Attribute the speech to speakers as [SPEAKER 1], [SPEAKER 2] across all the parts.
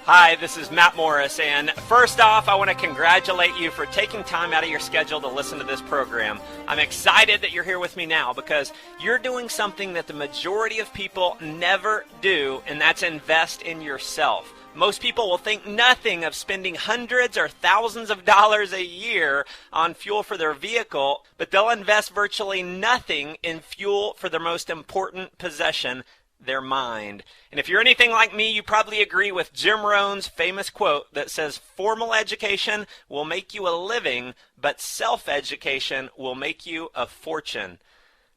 [SPEAKER 1] Hi, this is Matt Morris, and first off, I want to congratulate you for taking time out of your schedule to listen to this program. I'm excited that you're here with me now because you're doing something that the majority of people never do, and that's invest in yourself. Most people will think nothing of spending hundreds or thousands of dollars a year on fuel for their vehicle, but they'll invest virtually nothing in fuel for their most important possession, their mind. And if you're anything like me, you probably agree with Jim Rohn's famous quote that says, "Formal education will make you a living, but self-education will make you a fortune."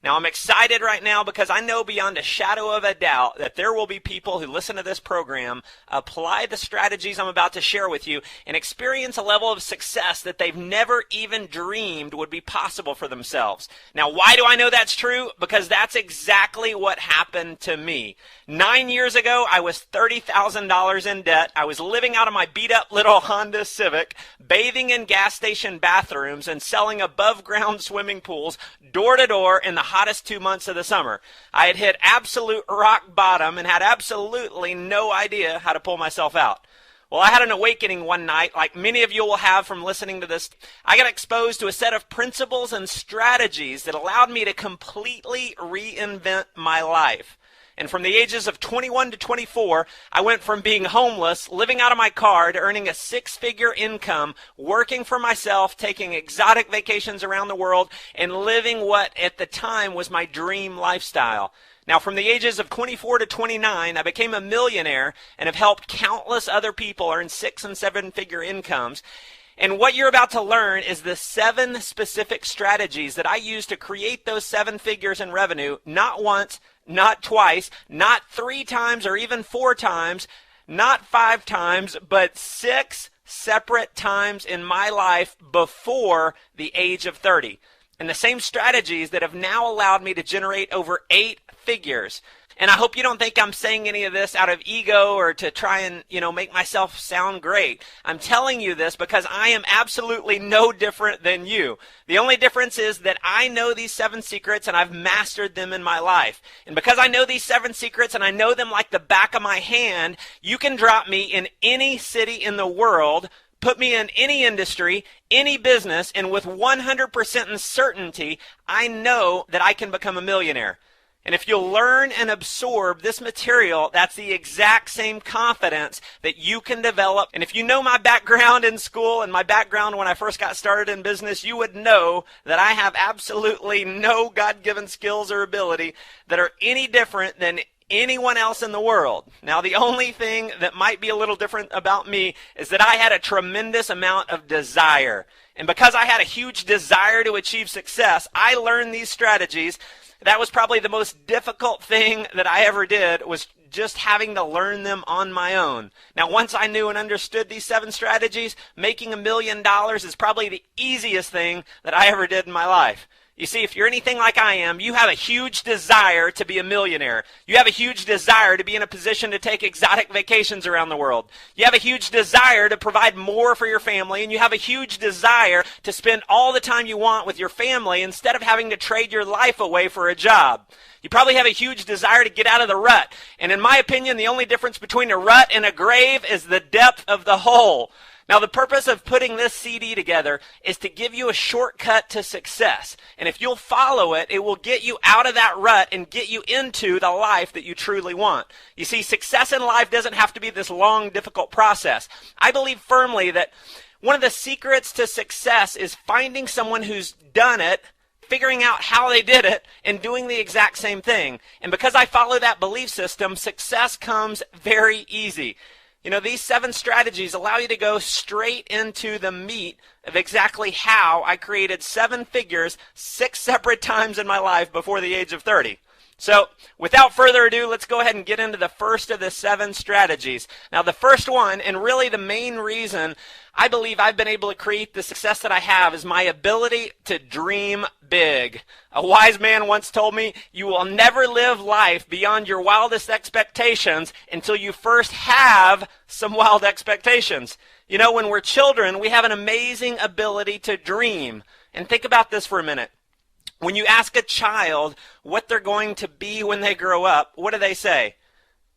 [SPEAKER 1] Now, I'm excited right now because I know beyond a shadow of a doubt that there will be people who listen to this program, apply the strategies I'm about to share with you, and experience a level of success that they've never even dreamed would be possible for themselves. Now, why do I know that's true? Because that's exactly what happened to me. 9 years ago, I was $30,000 in debt. I was living out of my beat-up little Honda Civic, bathing in gas station bathrooms, and selling above-ground swimming pools door to door in the hottest 2 months of the summer. I had hit absolute rock bottom and had absolutely no idea how to pull myself out. Well, I had an awakening one night, like many of you will have from listening to this. I got exposed to a set of principles and strategies that allowed me to completely reinvent my life. And from the ages of 21 to 24, I went from being homeless, living out of my car, to earning a six-figure income, working for myself, taking exotic vacations around the world, and living what at the time was my dream lifestyle. Now, from the ages of 24 to 29, I became a millionaire and have helped countless other people earn six- and seven-figure incomes. And what you're about to learn is the 7 specific strategies that I use to create those 7 figures in revenue, not once, not twice, not 3 times or even 4 times, not 5 times, but 6 separate times in my life before the age of 30. And the same strategies that have now allowed me to generate over 8 figures. And I hope you don't think I'm saying any of this out of ego or to try and, make myself sound great. I'm telling you this because I am absolutely no different than you. The only difference is that I know these 7 secrets and I've mastered them in my life. And because I know these 7 secrets and I know them like the back of my hand, you can drop me in any city in the world, put me in any industry, any business, and with 100% certainty, I know that I can become a millionaire. And if you'll learn and absorb this material, that's the exact same confidence that you can develop. And if you know my background in school and my background when I first got started in business, you would know that I have absolutely no God-given skills or ability that are any different than anyone else in the world. Now, the only thing that might be a little different about me is that I had a tremendous amount of desire. And because I had a huge desire to achieve success, I learned these strategies. That was probably the most difficult thing that I ever did, was just having to learn them on my own. Now, once I knew and understood these 7 strategies, making $1 million is probably the easiest thing that I ever did in my life. You see, if you're anything like I am, you have a huge desire to be a millionaire. You have a huge desire to be in a position to take exotic vacations around the world. You have a huge desire to provide more for your family, and you have a huge desire to spend all the time you want with your family instead of having to trade your life away for a job. You probably have a huge desire to get out of the rut. And in my opinion, the only difference between a rut and a grave is the depth of the hole. Now, the purpose of putting this CD together is to give you a shortcut to success. And if you'll follow it, it will get you out of that rut and get you into the life that you truly want. You see, success in life doesn't have to be this long, difficult process. I believe firmly that one of the secrets to success is finding someone who's done it, figuring out how they did it, and doing the exact same thing. And because I follow that belief system, success comes very easy. These 7 strategies allow you to go straight into the meat of exactly how I created 7 figures 6 separate times in my life before the age of 30. So, without further ado, let's go ahead and get into the first of the 7 strategies. Now, the first one, and really the main reason I believe I've been able to create the success that I have, is my ability to dream big. A wise man once told me, you will never live life beyond your wildest expectations until you first have some wild expectations. When we're children, we have an amazing ability to dream. And think about this for a minute. When you ask a child what they're going to be when they grow up, what do they say?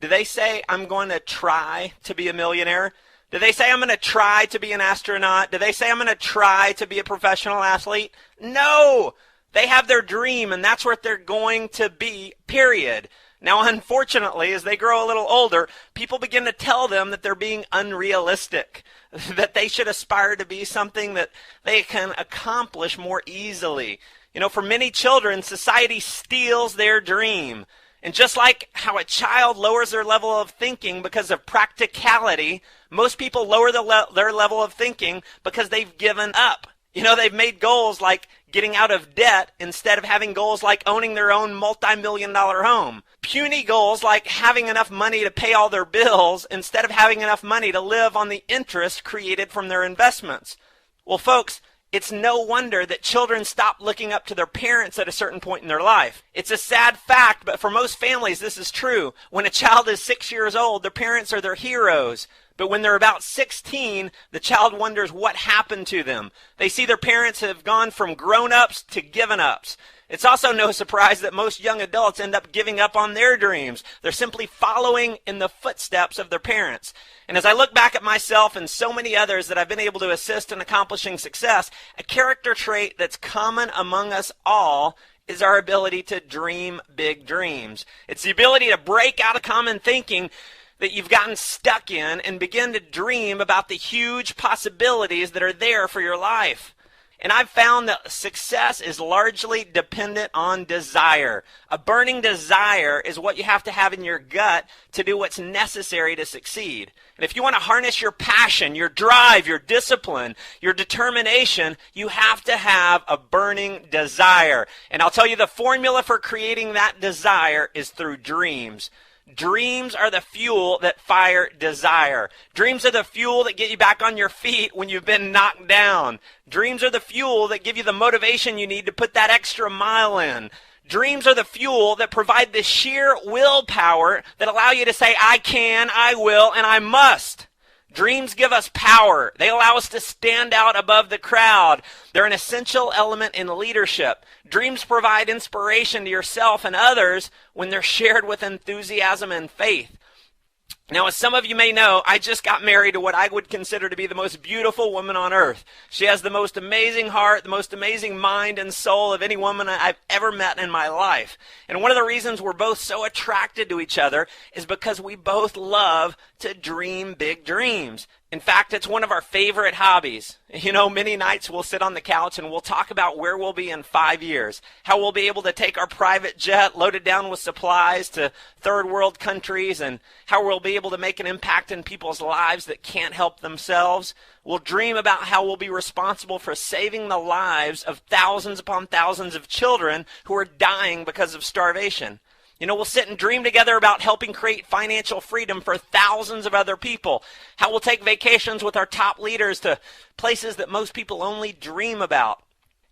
[SPEAKER 1] Do they say, I'm going to try to be a millionaire? Do they say, I'm going to try to be an astronaut? Do they say, I'm going to try to be a professional athlete? No! They have their dream, and that's what they're going to be, period. Now, unfortunately, as they grow a little older, people begin to tell them that they're being unrealistic, that they should aspire to be something that they can accomplish more easily. You know, for many children, society steals their dream. And just like how a child lowers their level of thinking because of practicality, most people lower their level of thinking because they've given up. You know, they've made goals like getting out of debt instead of having goals like owning their own multi-million-dollar home. Puny goals like having enough money to pay all their bills instead of having enough money to live on the interest created from their investments. Well, folks, it's no wonder that children stop looking up to their parents at a certain point in their life. It's a sad fact, but for most families, this is true. When a child is 6 years old, their parents are their heroes. But when they're about 16, the child wonders what happened to them. They see their parents have gone from grown-ups to given-ups. It's also no surprise that most young adults end up giving up on their dreams. They're simply following in the footsteps of their parents. And as I look back at myself and so many others that I've been able to assist in accomplishing success, a character trait that's common among us all is our ability to dream big dreams. It's the ability to break out of common thinking that you've gotten stuck in and begin to dream about the huge possibilities that are there for your life. And I've found that success is largely dependent on desire. A burning desire is what you have to have in your gut to do what's necessary to succeed. And if you want to harness your passion, your drive, your discipline, your determination, you have to have a burning desire. And I'll tell you, the formula for creating that desire is through dreams. Dreams are the fuel that fire desire. Dreams are the fuel that get you back on your feet when you've been knocked down. Dreams are the fuel that give you the motivation you need to put that extra mile in. Dreams are the fuel that provide the sheer willpower that allow you to say, I can, I will, and I must. Dreams give us power. They allow us to stand out above the crowd. They're an essential element in leadership. Dreams provide inspiration to yourself and others when they're shared with enthusiasm and faith. Now, as some of you may know, I just got married to what I would consider to be the most beautiful woman on earth. She has the most amazing heart, the most amazing mind and soul of any woman I've ever met in my life. And one of the reasons we're both so attracted to each other is because we both love to dream big dreams. In fact, it's one of our favorite hobbies. You know, many nights we'll sit on the couch and we'll talk about where we'll be in 5 years, how we'll be able to take our private jet loaded down with supplies to third world countries, and how we'll be able to make an impact in people's lives that can't help themselves. We'll dream about how we'll be responsible for saving the lives of thousands upon thousands of children who are dying because of starvation. You know, we'll sit and dream together about helping create financial freedom for thousands of other people. How we'll take vacations with our top leaders to places that most people only dream about.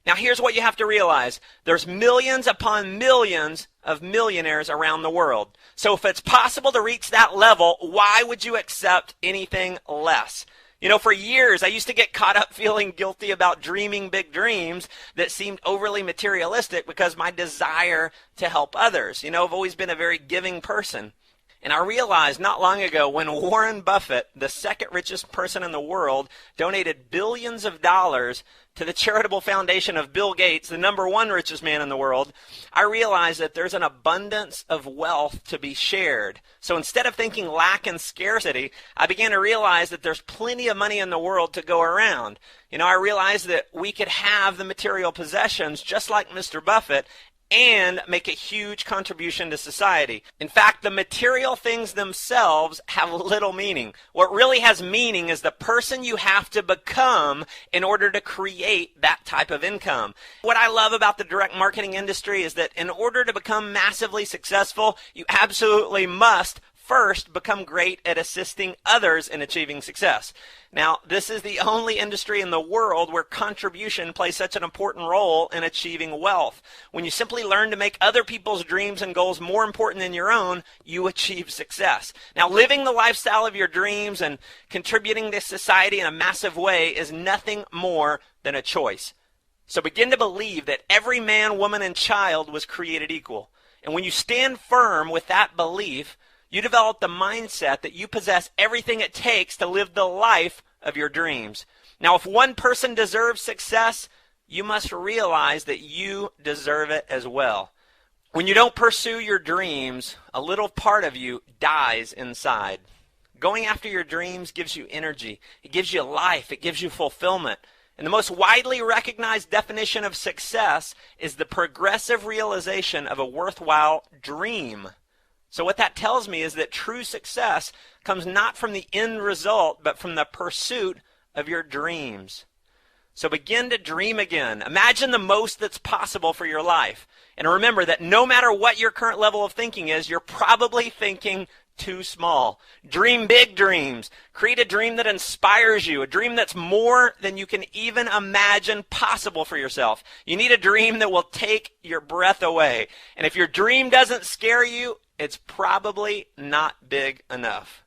[SPEAKER 1] Now, here's what you have to realize. There's millions upon millions of millionaires around the world. So if it's possible to reach that level, why would you accept anything less? You know, for years, I used to get caught up feeling guilty about dreaming big dreams that seemed overly materialistic because my desire to help others. You know, I've always been a very giving person. And I realized not long ago when Warren Buffett, the second richest person in the world, donated billions of dollars to the charitable foundation of Bill Gates, the number one richest man in the world, I realized that there's an abundance of wealth to be shared. So instead of thinking lack and scarcity, I began to realize that there's plenty of money in the world to go around. You know, I realized that we could have the material possessions just like Mr. Buffett and make a huge contribution to society. In fact, the material things themselves have little meaning. What really has meaning is the person you have to become in order to create that type of income. What I love about the direct marketing industry is that in order to become massively successful, you absolutely must first become great at assisting others in achieving success. Now, this is the only industry in the world where contribution plays such an important role in achieving wealth. When you simply learn to make other people's dreams and goals more important than your own, you achieve success. Now, living the lifestyle of your dreams and contributing to society in a massive way is nothing more than a choice. So begin to believe that every man, woman, and child was created equal. And when you stand firm with that belief, You develop the mindset that you possess everything it takes to live the life of your dreams. Now, if one person deserves success, you must realize that you deserve it as well. When you don't pursue your dreams, a little part of you dies inside. Going after your dreams gives you energy. It gives you life. It gives you fulfillment. And the most widely recognized definition of success is the progressive realization of a worthwhile dream. So what that tells me is that true success comes not from the end result, but from the pursuit of your dreams. So begin to dream again. Imagine the most that's possible for your life. And remember that no matter what your current level of thinking is, you're probably thinking too small. Dream big dreams. Create a dream that inspires you, a dream that's more than you can even imagine possible for yourself. You need a dream that will take your breath away. And if your dream doesn't scare you, it's probably not big enough.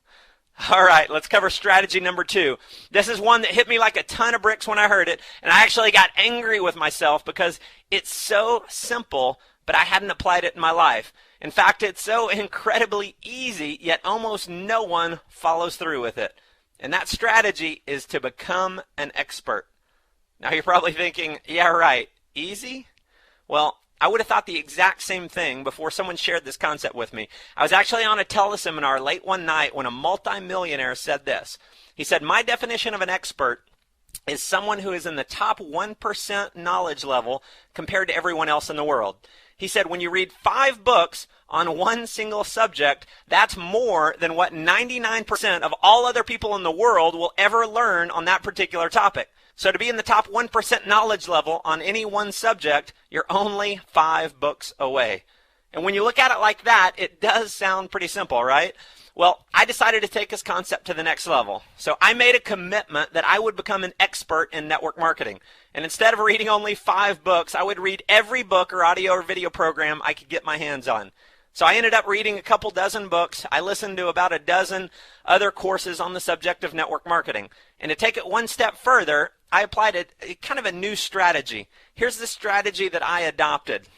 [SPEAKER 1] All right, let's cover strategy number 2. This is one that hit me like a ton of bricks when I heard it, and I actually got angry with myself because it's so simple, but I hadn't applied it in my life. In fact, it's so incredibly easy, yet almost no one follows through with it. And that strategy is to become an expert. Now you're probably thinking, yeah, right, easy? Well, I would have thought the exact same thing before someone shared this concept with me. I was actually on a teleseminar late one night when a multimillionaire said this. He said, my definition of an expert is someone who is in the top 1% knowledge level compared to everyone else in the world. He said, when you read 5 books on one single subject, that's more than what 99% of all other people in the world will ever learn on that particular topic. So to be in the top 1% knowledge level on any one subject, you're only 5 books away. And when you look at it like that, it does sound pretty simple, right? Well, I decided to take this concept to the next level. So I made a commitment that I would become an expert in network marketing. And instead of reading only 5 books, I would read every book or audio or video program I could get my hands on. So I ended up reading a couple dozen books. I listened to about a dozen other courses on the subject of network marketing. And to take it one step further, I applied a kind of a new strategy. Here's the strategy that I adopted.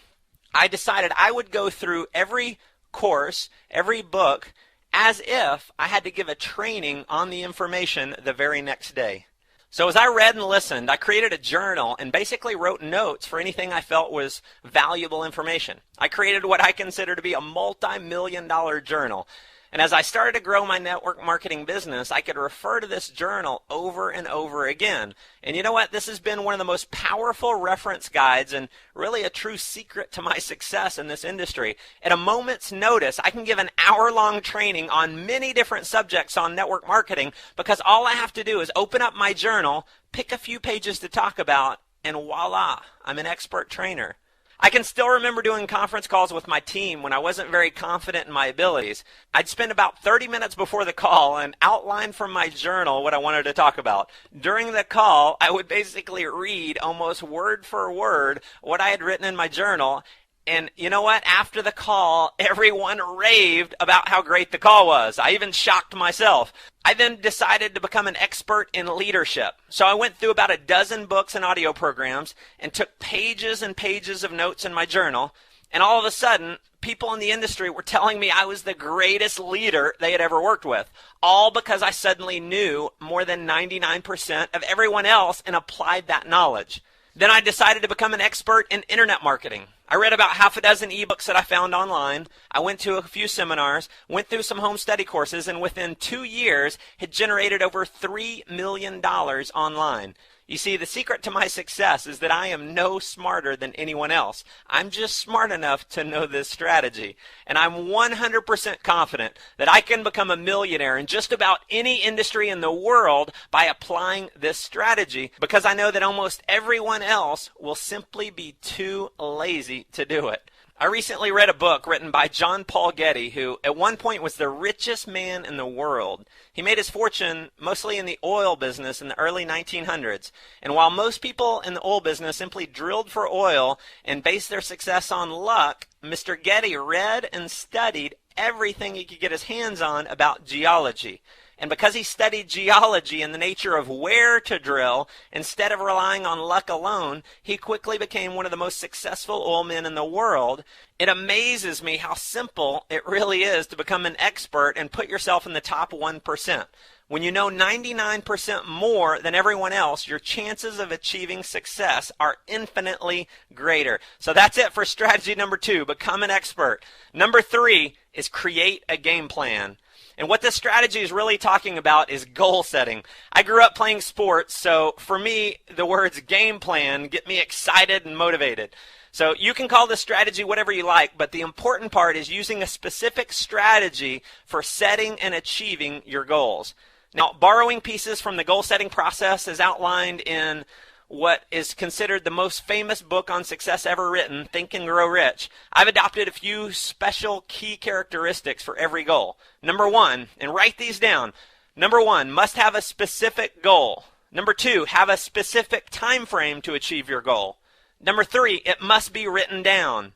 [SPEAKER 1] I decided I would go through every course, every book, as if I had to give a training on the information the very next day. So as I read and listened, I created a journal and basically wrote notes for anything I felt was valuable information. I created what I consider to be a multi-million-dollar journal. And as I started to grow my network marketing business, I could refer to this journal over and over again. And you know what? This has been one of the most powerful reference guides and really a true secret to my success in this industry. At a moment's notice, I can give an hour-long training on many different subjects on network marketing because all I have to do is open up my journal, pick a few pages to talk about, and voila, I'm an expert trainer. I can still remember doing conference calls with my team when I wasn't very confident in my abilities. I'd spend about 30 minutes before the call and outline from my journal what I wanted to talk about. During the call, I would basically read almost word for word what I had written in my journal. And you know what? After the call, everyone raved about how great the call was. I even shocked myself. I then decided to become an expert in leadership. So I went through about a dozen books and audio programs and took pages and pages of notes in my journal. And all of a sudden, people in the industry were telling me I was the greatest leader they had ever worked with. All because I suddenly knew more than 99% of everyone else and applied that knowledge. Then I decided to become an expert in internet marketing. I read about half a dozen ebooks that I found online. I went to a few seminars, went through some home study courses, and within 2 years had generated over $3 million online. You see, the secret to my success is that I am no smarter than anyone else. I'm just smart enough to know this strategy. And I'm 100% confident that I can become a millionaire in just about any industry in the world by applying this strategy because I know that almost everyone else will simply be too lazy to do it. I recently read a book written by John Paul Getty, who at one point was the richest man in the world. He made his fortune mostly in the oil business in the early 1900s. And while most people in the oil business simply drilled for oil and based their success on luck, Mr. Getty read and studied everything he could get his hands on about geology. And because he studied geology and the nature of where to drill, instead of relying on luck alone, he quickly became one of the most successful oil men in the world. It amazes me how simple it really is to become an expert and put yourself in the top 1%. When you know 99% more than everyone else, your chances of achieving success are infinitely greater. So that's it for strategy number 2, become an expert. Number 3 is create a game plan. And what this strategy is really talking about is goal setting. I grew up playing sports, so for me, the words game plan get me excited and motivated. So you can call this strategy whatever you like, but the important part is using a specific strategy for setting and achieving your goals. Now, borrowing pieces from the goal-setting process is outlined in what is considered the most famous book on success ever written, Think and Grow Rich. I've adopted a few special key characteristics for every goal. Number 1, and write these down. Number 1, must have a specific goal. Number 2, have a specific time frame to achieve your goal. Number 3, it must be written down.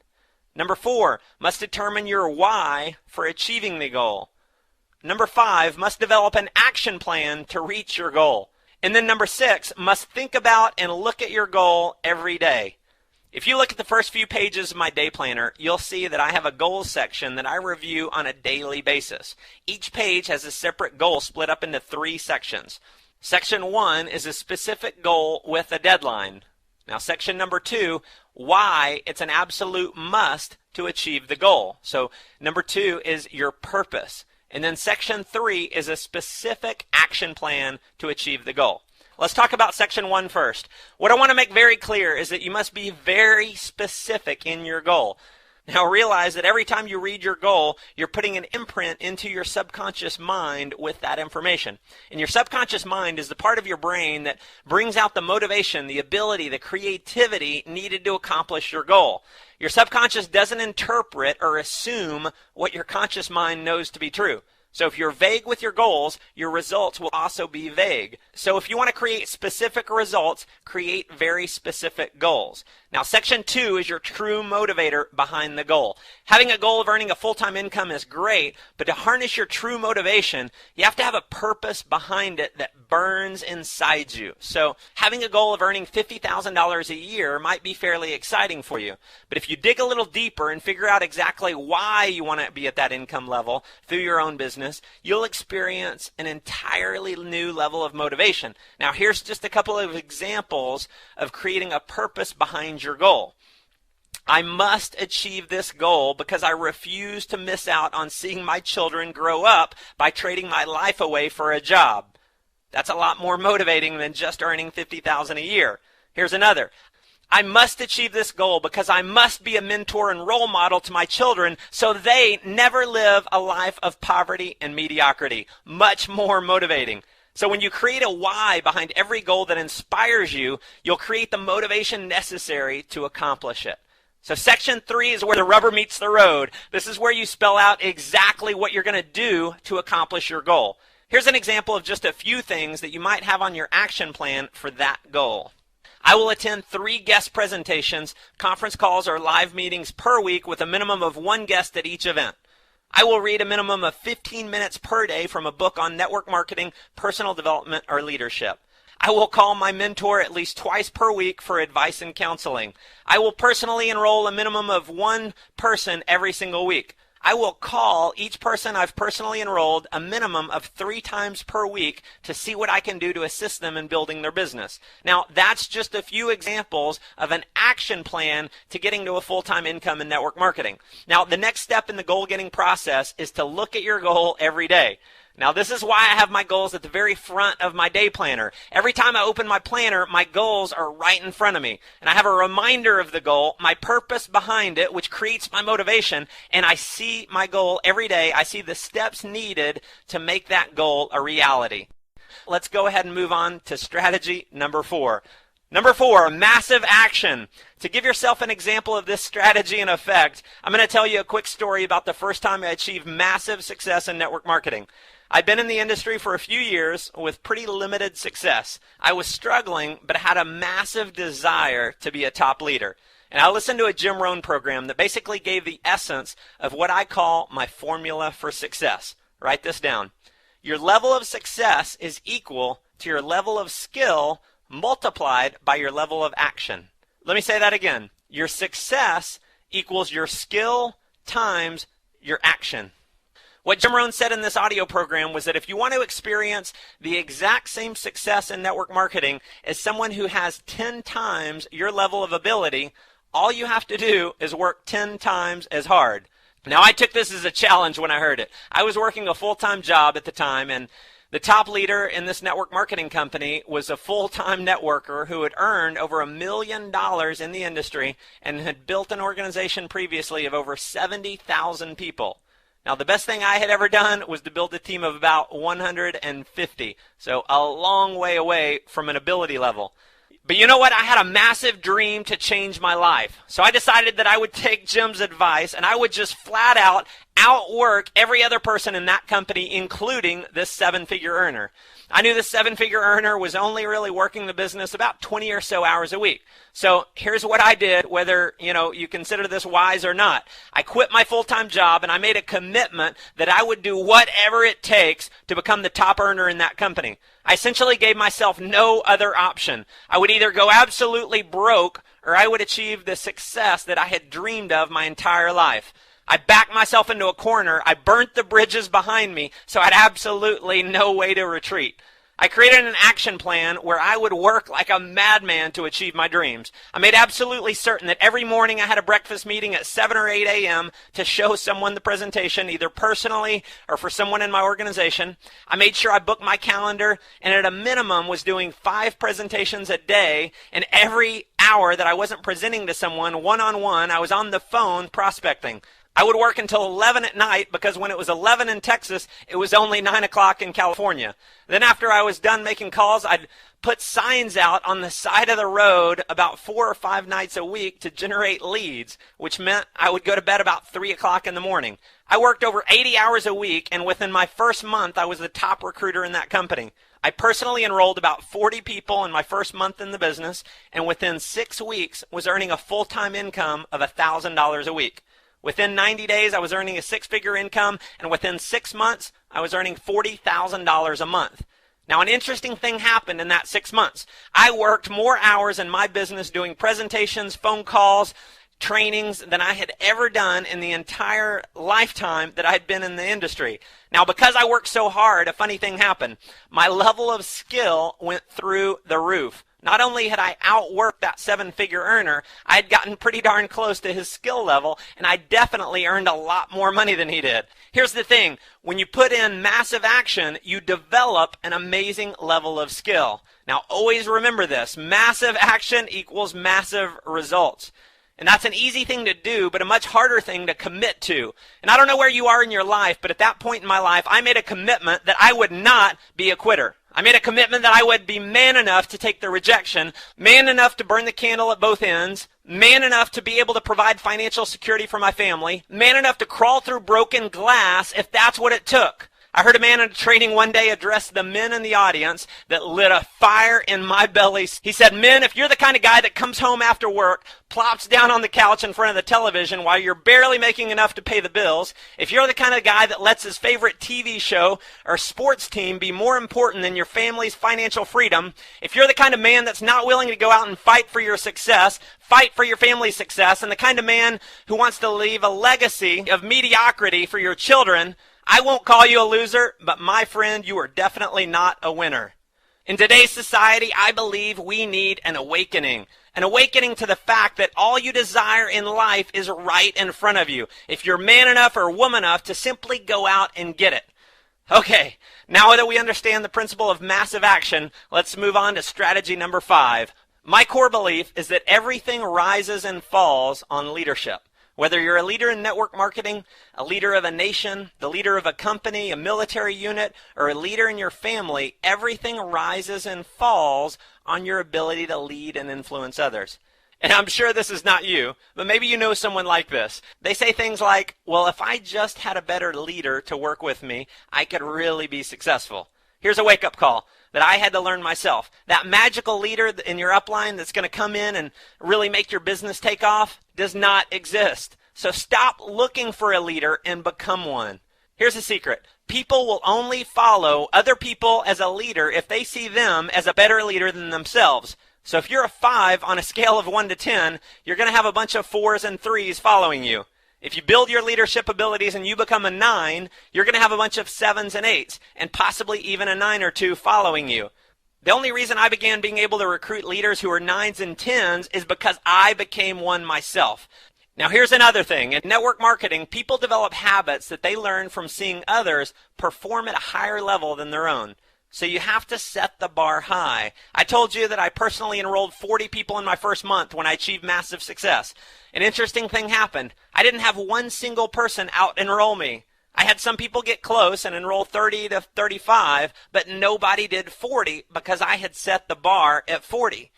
[SPEAKER 1] Number 4, must determine your why for achieving the goal. Number 5, must develop an action plan to reach your goal. And then number 6, must think about and look at your goal every day. If you look at the first few pages of my day planner, you'll see that I have a goals section that I review on a daily basis. Each page has a separate goal split up into 3 sections. Section 1 is a specific goal with a deadline. Now, section number 2, why it's an absolute must to achieve the goal. So number 2 is your purpose. And then section 3 is a specific action plan to achieve the goal. Let's talk about section 1 first. What I want to make very clear is that you must be very specific in your goal. Now realize that every time you read your goal, you're putting an imprint into your subconscious mind with that information. And your subconscious mind is the part of your brain that brings out the motivation, the ability, the creativity needed to accomplish your goal. Your subconscious doesn't interpret or assume what your conscious mind knows to be true. So if you're vague with your goals, your results will also be vague. So if you want to create specific results, create very specific goals. Now, section 2 is your true motivator behind the goal. Having a goal of earning a full-time income is great, but to harness your true motivation, you have to have a purpose behind it that burns inside you. So having a goal of earning $50,000 a year might be fairly exciting for you. But if you dig a little deeper and figure out exactly why you want to be at that income level through your own business, you'll experience an entirely new level of motivation. Now, here's just a couple of examples of creating a purpose behind your goal. I must achieve this goal because I refuse to miss out on seeing my children grow up by trading my life away for a job. That's a lot more motivating than just earning $50,000 a year. Here's another. I must achieve this goal because I must be a mentor and role model to my children so they never live a life of poverty and mediocrity. Much more motivating. So when you create a why behind every goal that inspires you, you'll create the motivation necessary to accomplish it. So section 3 is where the rubber meets the road. This is where you spell out exactly what you're going to do to accomplish your goal. Here's an example of just a few things that you might have on your action plan for that goal. I will attend 3 guest presentations, conference calls, or live meetings per week with a minimum of 1 guest at each event. I will read a minimum of 15 minutes per day from a book on network marketing, personal development, or leadership. I will call my mentor at least twice per week for advice and counseling. I will personally enroll a minimum of 1 person every single week. I will call each person I've personally enrolled a minimum of 3 times per week to see what I can do to assist them in building their business. Now, that's just a few examples of an action plan to getting to a full-time income in network marketing. Now, the next step in the goal-getting process is to look at your goal every day. Now, this is why I have my goals at the very front of my day planner. Every time I open my planner, my goals are right in front of me. And I have a reminder of the goal, my purpose behind it, which creates my motivation, and I see my goal every day. I see the steps needed to make that goal a reality. Let's go ahead and move on to strategy number 4. Number 4, massive action. To give yourself an example of this strategy in effect, I'm going to tell you a quick story about the first time I achieved massive success in network marketing. I'd been in the industry for a few years with pretty limited success. I was struggling, but had a massive desire to be a top leader. And I listened to a Jim Rohn program that basically gave the essence of what I call my formula for success. Write this down. Your level of success is equal to your level of skill multiplied by your level of action. Let me say that again. Your success equals your skill times your action. What Jim Rohn said in this audio program was that if you want to experience the exact same success in network marketing as someone who has 10 times your level of ability, all you have to do is work 10 times as hard. Now, I took this as a challenge when I heard it. I was working a full-time job at the time, and the top leader in this network marketing company was a full-time networker who had earned over $1 million in the industry and had built an organization previously of over 70,000 people. Now, the best thing I had ever done was to build a team of about 150, so a long way away from an ability level. But you know what? I had a massive dream to change my life. So I decided that I would take Jim's advice and I would just flat out outwork every other person in that company, including this 7-figure earner. I knew this 7-figure earner was only really working the business about 20 or so hours a week. So here's what I did, whether you consider this wise or not. I quit my full-time job and I made a commitment that I would do whatever it takes to become the top earner in that company. I essentially gave myself no other option. I would either go absolutely broke or I would achieve the success that I had dreamed of my entire life. I backed myself into a corner. I burnt the bridges behind me, so I had absolutely no way to retreat. I created an action plan where I would work like a madman to achieve my dreams. I made absolutely certain that every morning I had a breakfast meeting at 7 or 8 a.m. to show someone the presentation, either personally or for someone in my organization. I made sure I booked my calendar and at a minimum was doing 5 presentations a day, and every hour that I wasn't presenting to someone one-on-one, I was on the phone prospecting. I would work until 11 at night because when it was 11 in Texas, it was only 9 o'clock in California. Then after I was done making calls, I'd put signs out on the side of the road about 4 or 5 nights a week to generate leads, which meant I would go to bed about 3 o'clock in the morning. I worked over 80 hours a week, and within my first month, I was the top recruiter in that company. I personally enrolled about 40 people in my first month in the business, and within 6 weeks was earning a full-time income of $1,000 a week. Within 90 days, I was earning a 6-figure income, and within 6 months, I was earning $40,000 a month. Now, an interesting thing happened in that 6 months. I worked more hours in my business doing presentations, phone calls, trainings than I had ever done in the entire lifetime that I had been in the industry. Now, because I worked so hard, a funny thing happened. My level of skill went through the roof. Not only had I outworked that 7-figure earner, I had gotten pretty darn close to his skill level, and I definitely earned a lot more money than he did. Here's the thing. When you put in massive action, you develop an amazing level of skill. Now, always remember this. Massive action equals massive results. And that's an easy thing to do, but a much harder thing to commit to. And I don't know where you are in your life, but at that point in my life, I made a commitment that I would not be a quitter. I made a commitment that I would be man enough to take the rejection, man enough to burn the candle at both ends, man enough to be able to provide financial security for my family, man enough to crawl through broken glass if that's what it took. I heard a man in a training one day address the men in the audience that lit a fire in my belly. He said, "Men, if you're the kind of guy that comes home after work, plops down on the couch in front of the television while you're barely making enough to pay the bills, if you're the kind of guy that lets his favorite TV show or sports team be more important than your family's financial freedom, if you're the kind of man that's not willing to go out and fight for your success, fight for your family's success, and the kind of man who wants to leave a legacy of mediocrity for your children, I won't call you a loser, but my friend, you are definitely not a winner." In today's society, I believe we need an awakening to the fact that all you desire in life is right in front of you, if you're man enough or woman enough to simply go out and get it. Okay, now that we understand the principle of massive action, let's move on to strategy number 5. My core belief is that everything rises and falls on leadership. Whether you're a leader in network marketing, a leader of a nation, the leader of a company, a military unit, or a leader in your family, everything rises and falls on your ability to lead and influence others. And I'm sure this is not you, but maybe you know someone like this. They say things like, well, if I just had a better leader to work with me, I could really be successful. Here's a wake-up call that I had to learn myself. That magical leader in your upline that's going to come in and really make your business take off does not exist. So stop looking for a leader and become one. Here's the secret. People will only follow other people as a leader if they see them as a better leader than themselves. So if you're a 5 on a scale of 1 to 10, you're going to have a bunch of 4s and 3s following you. If you build your leadership abilities and you become a 9, you're going to have a bunch of 7s and 8s, and possibly even a 9 or 2 following you. The only reason I began being able to recruit leaders who are 9s and 10s is because I became one myself. Now here's another thing. In network marketing, people develop habits that they learn from seeing others perform at a higher level than their own. So you have to set the bar high. I told you that I personally enrolled 40 people in my first month when I achieved massive success. An interesting thing happened. I didn't have one single person out-enroll me. I had some people get close and enroll 30 to 35, but nobody did 40 because I had set the bar at 40.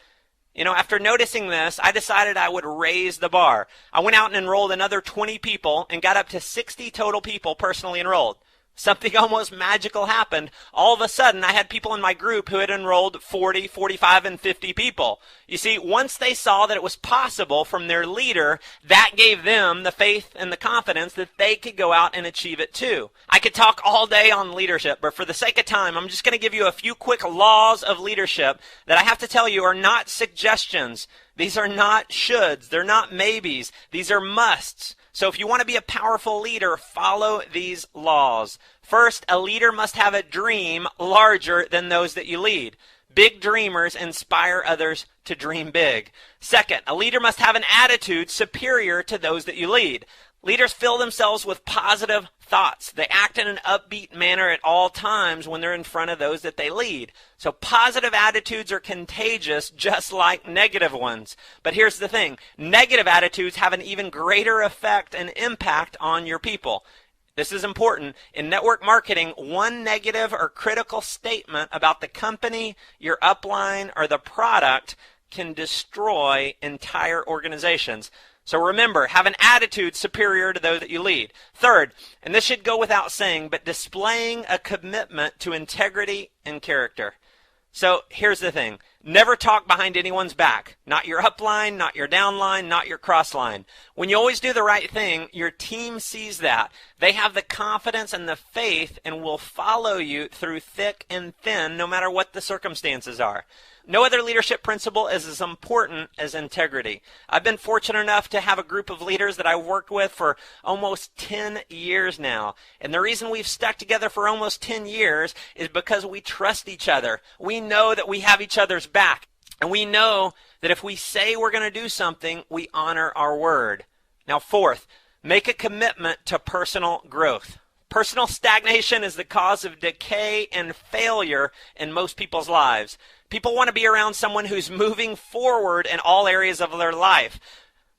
[SPEAKER 1] After noticing this, I decided I would raise the bar. I went out and enrolled another 20 people and got up to 60 total people personally enrolled. Something almost magical happened. All of a sudden, I had people in my group who had enrolled 40, 45, and 50 people. You see, once they saw that it was possible from their leader, that gave them the faith and the confidence that they could go out and achieve it too. I could talk all day on leadership, but for the sake of time, I'm just going to give you a few quick laws of leadership that I have to tell you are not suggestions. These are not shoulds. They're not maybes. These are musts. So if you want to be a powerful leader, follow these laws. First, a leader must have a dream larger than those that you lead. Big dreamers inspire others to dream big. Second, a leader must have an attitude superior to those that you lead. Leaders fill themselves with positive thoughts. They act in an upbeat manner at all times when they're in front of those that they lead. So positive attitudes are contagious just like negative ones. But here's the thing. Negative attitudes have an even greater effect and impact on your people. This is important. In network marketing, one negative or critical statement about the company, your upline, or the product can destroy entire organizations. So remember, have an attitude superior to those that you lead. Third, and this should go without saying, but displaying a commitment to integrity and character. So here's the thing. Never talk behind anyone's back. Not your upline, not your downline, not your crossline. When you always do the right thing, your team sees that. They have the confidence and the faith and will follow you through thick and thin, no matter what the circumstances are. No other leadership principle is as important as integrity. I've been fortunate enough to have a group of leaders that I've worked with for almost 10 years now. And the reason we've stuck together for almost 10 years is because we trust each other. We know that we have each other's back. And we know that if we say we're going to do something, we honor our word. Now, fourth, make a commitment to personal growth. Personal stagnation is the cause of decay and failure in most people's lives. People want to be around someone who's moving forward in all areas of their life.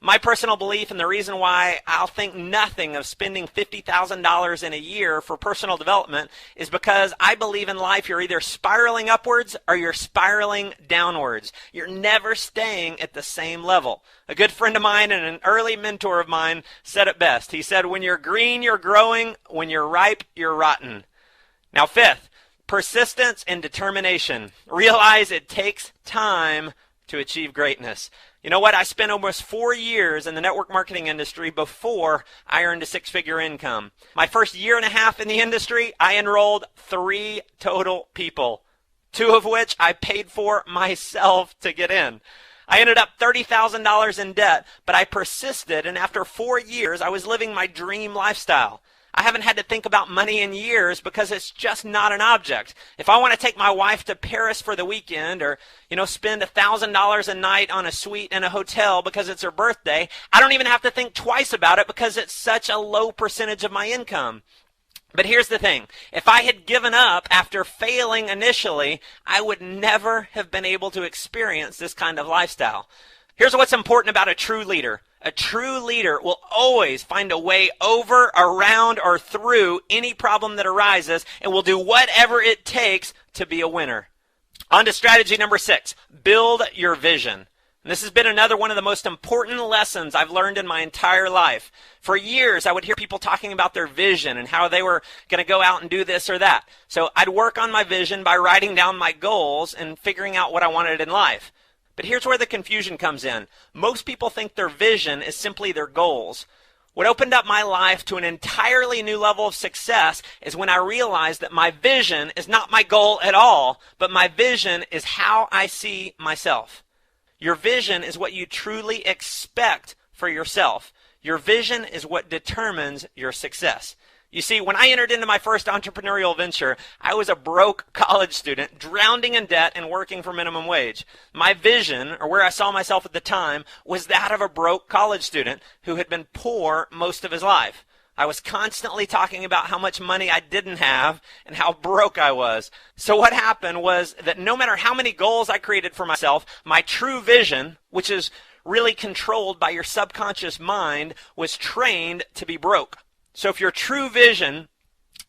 [SPEAKER 1] My personal belief, and the reason why I'll think nothing of spending $50,000 in a year for personal development, is because I believe in life you're either spiraling upwards or you're spiraling downwards. You're never staying at the same level. A good friend of mine and an early mentor of mine said it best. He said, when you're green, you're growing. When you're ripe, you're rotten. Now, fifth, persistence and determination. Realize it takes time to achieve greatness. You know what? I spent almost 4 years in the network marketing industry before I earned a six-figure income. My first year and a half in the industry, I enrolled 3 total people, 2 of which I paid for myself to get in. I ended up $30,000 in debt, but I persisted, and after 4 years, I was living my dream lifestyle. I haven't had to think about money in years because it's just not an object. If I want to take my wife to Paris for the weekend or, spend $1,000 a night on a suite in a hotel because it's her birthday, I don't even have to think twice about it because it's such a low percentage of my income. But here's the thing. If I had given up after failing initially, I would never have been able to experience this kind of lifestyle. Here's what's important about a true leader. A true leader will always find a way over, around, or through any problem that arises and will do whatever it takes to be a winner. On to strategy number 6, build your vision. And this has been another one of the most important lessons I've learned in my entire life. For years, I would hear people talking about their vision and how they were going to go out and do this or that. So I'd work on my vision by writing down my goals and figuring out what I wanted in life. But here's where the confusion comes in. Most people think their vision is simply their goals. What opened up my life to an entirely new level of success is when I realized that my vision is not my goal at all, but my vision is how I see myself. Your vision is what you truly expect for yourself. Your vision is what determines your success. You see, when I entered into my first entrepreneurial venture, I was a broke college student, drowning in debt and working for minimum wage. My vision, or where I saw myself at the time, was that of a broke college student who had been poor most of his life. I was constantly talking about how much money I didn't have and how broke I was. So what happened was that no matter how many goals I created for myself, my true vision, which is really controlled by your subconscious mind, was trained to be broke. So if your true vision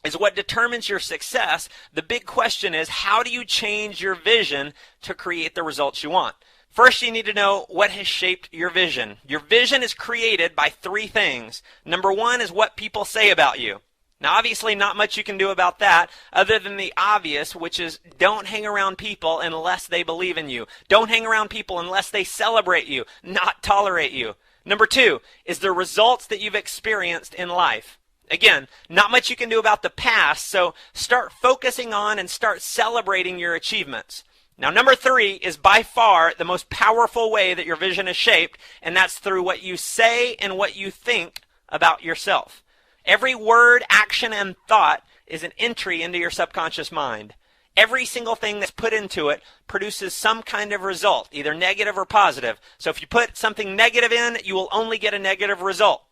[SPEAKER 1] is what determines your success, the big question is, how do you change your vision to create the results you want? First, you need to know what has shaped your vision. Your vision is created by three things. Number one is what people say about you. Now, obviously, not much you can do about that other than the obvious, which is don't hang around people unless they believe in you. Don't hang around people unless they celebrate you, not tolerate you. Number two is the results that you've experienced in life. Again, not much you can do about the past, so start focusing on and start celebrating your achievements. Now, number three is by far the most powerful way that your vision is shaped, and that's through what you say and what you think about yourself. Every word, action, and thought is an entry into your subconscious mind. Every single thing that's put into it produces some kind of result, either negative or positive. So if you put something negative in, you will only get a negative result.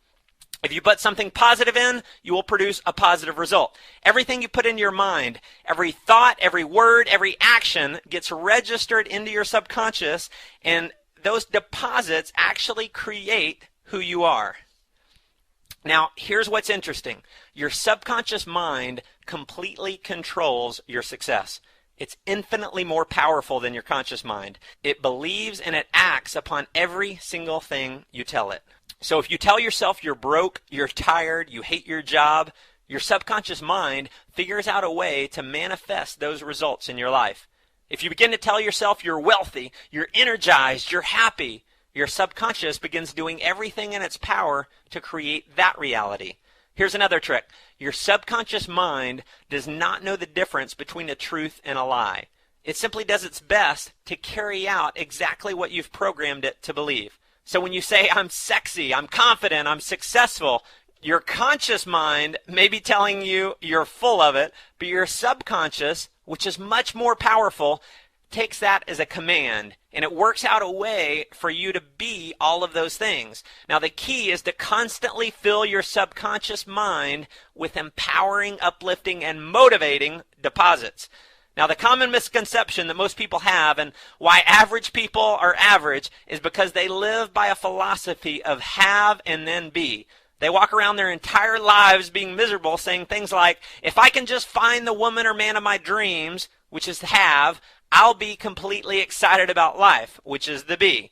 [SPEAKER 1] If you put something positive in, you will produce a positive result. Everything you put in your mind, every thought, every word, every action gets registered into your subconscious, and those deposits actually create who you are. Now, here's what's interesting. Your subconscious mind completely controls your success. It's infinitely more powerful than your conscious mind. It believes and it acts upon every single thing you tell it. So if you tell yourself you're broke, you're tired, you hate your job, your subconscious mind figures out a way to manifest those results in your life. If you begin to tell yourself you're wealthy, you're energized, you're happy, your subconscious begins doing everything in its power to create that reality. Here's another trick. Your subconscious mind does not know the difference between a truth and a lie. It simply does its best to carry out exactly what you've programmed it to believe. So when you say, I'm sexy, I'm confident, I'm successful, your conscious mind may be telling you you're full of it, but your subconscious, which is much more powerful, takes that as a command, and it works out a way for you to be all of those things. Now, the key is to constantly fill your subconscious mind with empowering, uplifting, and motivating deposits. Now, the common misconception that most people have and why average people are average is because they live by a philosophy of have and then be. They walk around their entire lives being miserable, saying things like, if I can just find the woman or man of my dreams, which is have, I'll be completely excited about life, which is the be.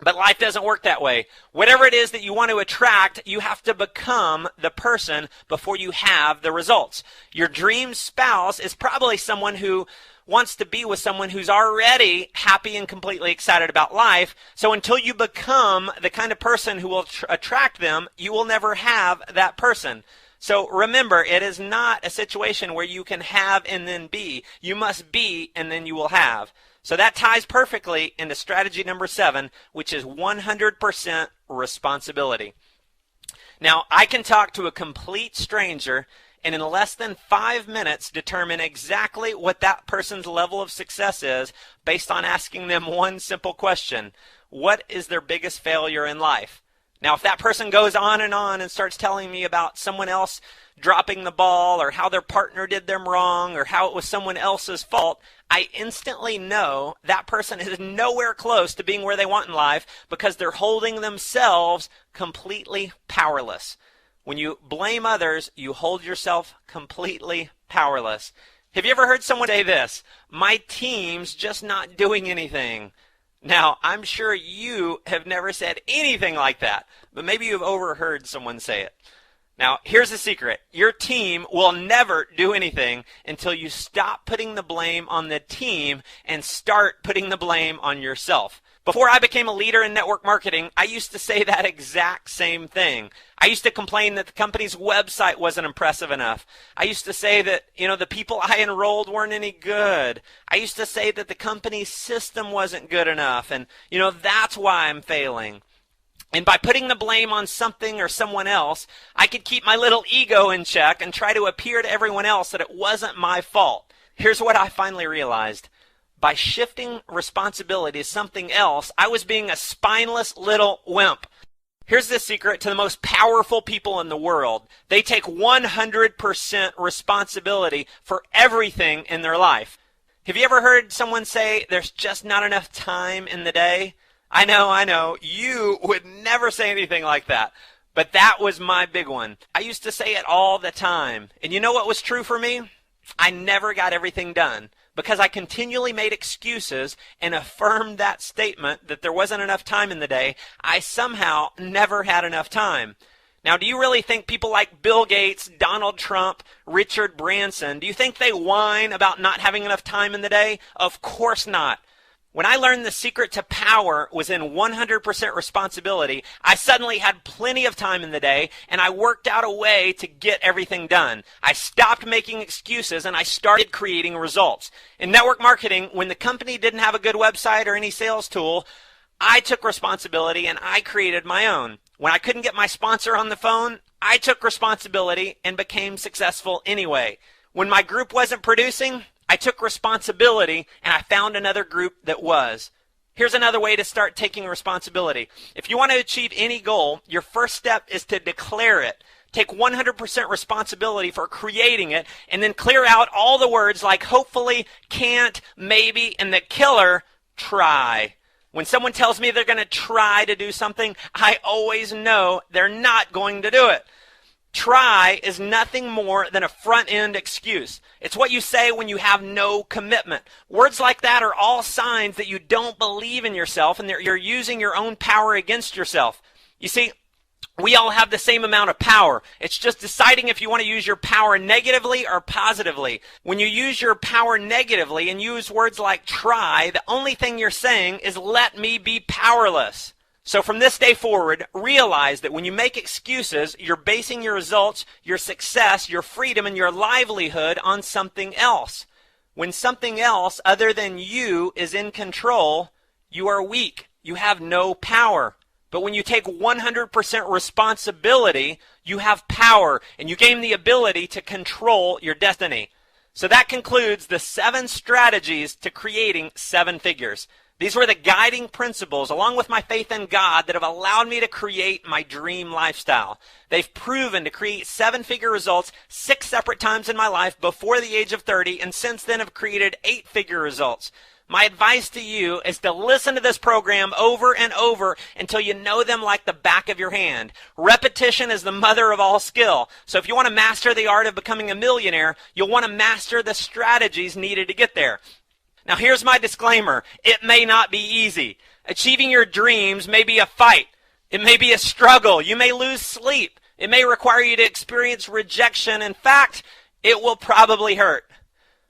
[SPEAKER 1] But life doesn't work that way. Whatever it is that you want to attract, you have to become the person before you have the results. Your dream spouse is probably someone who wants to be with someone who's already happy and completely excited about life. So until you become the kind of person who will attract them, you will never have that person. So remember, it is not a situation where you can have and then be. You must be and then you will have. So that ties perfectly into strategy number 7, which is 100% responsibility. Now, I can talk to a complete stranger and in less than 5 minutes determine exactly what that person's level of success is based on asking them one simple question. What is their biggest failure in life? Now, if that person goes on and starts telling me about someone else dropping the ball or how their partner did them wrong or how it was someone else's fault, I instantly know that person is nowhere close to being where they want in life because they're holding themselves completely powerless. When you blame others, you hold yourself completely powerless. Have you ever heard someone say this? My team's just not doing anything. Now, I'm sure you have never said anything like that, but maybe you've overheard someone say it. Now, here's the secret. Your team will never do anything until you stop putting the blame on the team and start putting the blame on yourself. Before I became a leader in network marketing, I used to say that exact same thing. I used to complain that the company's website wasn't impressive enough. I used to say that, the people I enrolled weren't any good. I used to say that the company's system wasn't good enough. And, that's why I'm failing. And by putting the blame on something or someone else, I could keep my little ego in check and try to appear to everyone else that it wasn't my fault. Here's what I finally realized. By shifting responsibility to something else, I was being a spineless little wimp. Here's the secret to the most powerful people in the world. They take 100% responsibility for everything in their life. Have you ever heard someone say, there's just not enough time in the day? I know. You would never say anything like that. But that was my big one. I used to say it all the time. And you know what was true for me? I never got everything done. Because I continually made excuses and affirmed that statement that there wasn't enough time in the day, I somehow never had enough time. Now, do you really think people like Bill Gates, Donald Trump, Richard Branson, do you think they whine about not having enough time in the day? Of course not. When I learned the secret to power was in 100% responsibility, I suddenly had plenty of time in the day, and I worked out a way to get everything done. I stopped making excuses, and I started creating results. In network marketing, when the company didn't have a good website or any sales tool, I took responsibility, and I created my own. When I couldn't get my sponsor on the phone, I took responsibility and became successful anyway. When my group wasn't producing, I took responsibility and I found another group that was. Here's another way to start taking responsibility. If you want to achieve any goal, your first step is to declare it. Take 100% responsibility for creating it and then clear out all the words like hopefully, can't, maybe, and the killer, try. When someone tells me they're going to try to do something, I always know they're not going to do it. Try is nothing more than a front-end excuse. It's what you say when you have no commitment. Words like that are all signs that you don't believe in yourself and that you're using your own power against yourself. You see, we all have the same amount of power. It's just deciding if you want to use your power negatively or positively. When you use your power negatively and use words like try, the only thing you're saying is let me be powerless. So from this day forward, realize that when you make excuses, you're basing your results, your success, your freedom, and your livelihood on something else. When something else other than you is in control, you are weak. You have no power. But when you take 100% responsibility, you have power, and you gain the ability to control your destiny. So that concludes the 7 strategies to creating 7 figures. These were the guiding principles, along with my faith in God, that have allowed me to create my dream lifestyle. They've proven to create 7-figure results 6 separate times in my life before the age of 30, and since then have created 8-figure results. My advice to you is to listen to this program over and over until you know them like the back of your hand. Repetition is the mother of all skill. So if you want to master the art of becoming a millionaire, you'll want to master the strategies needed to get there. Now here's my disclaimer. It may not be easy. Achieving your dreams may be a fight. It may be a struggle. You may lose sleep. It may require you to experience rejection. In fact, it will probably hurt.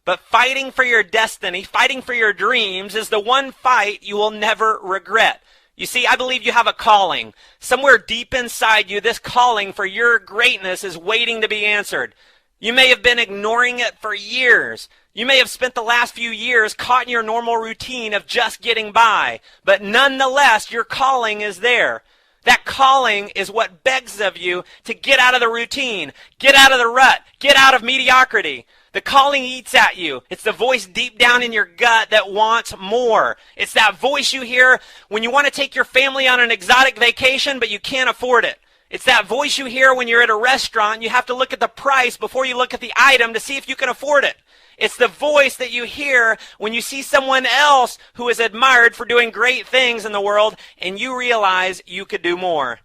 [SPEAKER 1] But fighting for your destiny, fighting for your dreams is the one fight you will never regret. You see, I believe you have a calling. Somewhere deep inside you, this calling for your greatness is waiting to be answered. You may have been ignoring it for years. You may have spent the last few years caught in your normal routine of just getting by. But nonetheless, your calling is there. That calling is what begs of you to get out of the routine, get out of the rut, get out of mediocrity. The calling eats at you. It's the voice deep down in your gut that wants more. It's that voice you hear when you want to take your family on an exotic vacation, but you can't afford it. It's that voice you hear when you're at a restaurant and you have to look at the price before you look at the item to see if you can afford it. It's the voice that you hear when you see someone else who is admired for doing great things in the world and you realize you could do more.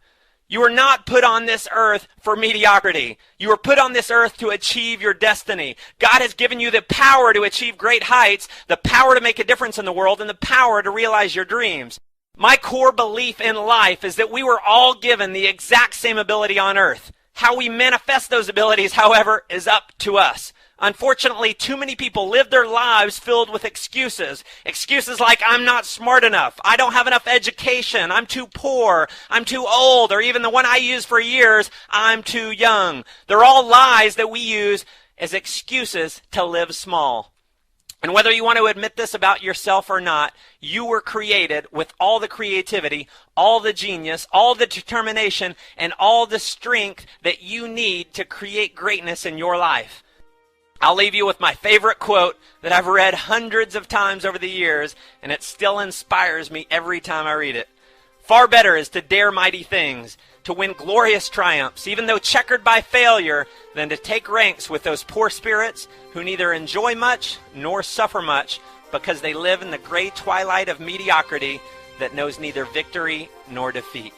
[SPEAKER 1] You were not put on this earth for mediocrity. You were put on this earth to achieve your destiny. God has given you the power to achieve great heights, the power to make a difference in the world, and the power to realize your dreams. My core belief in life is that we were all given the exact same ability on earth. How we manifest those abilities, however, is up to us. Unfortunately, too many people live their lives filled with excuses. Excuses like, I'm not smart enough, I don't have enough education, I'm too poor, I'm too old, or even the one I used for years, I'm too young. They're all lies that we use as excuses to live small. And whether you want to admit this about yourself or not, you were created with all the creativity, all the genius, all the determination, and all the strength that you need to create greatness in your life. I'll leave you with my favorite quote that I've read hundreds of times over the years, and it still inspires me every time I read it. Far better is to dare mighty things, to win glorious triumphs, even though checkered by failure, than to take ranks with those poor spirits who neither enjoy much nor suffer much because they live in the gray twilight of mediocrity that knows neither victory nor defeat.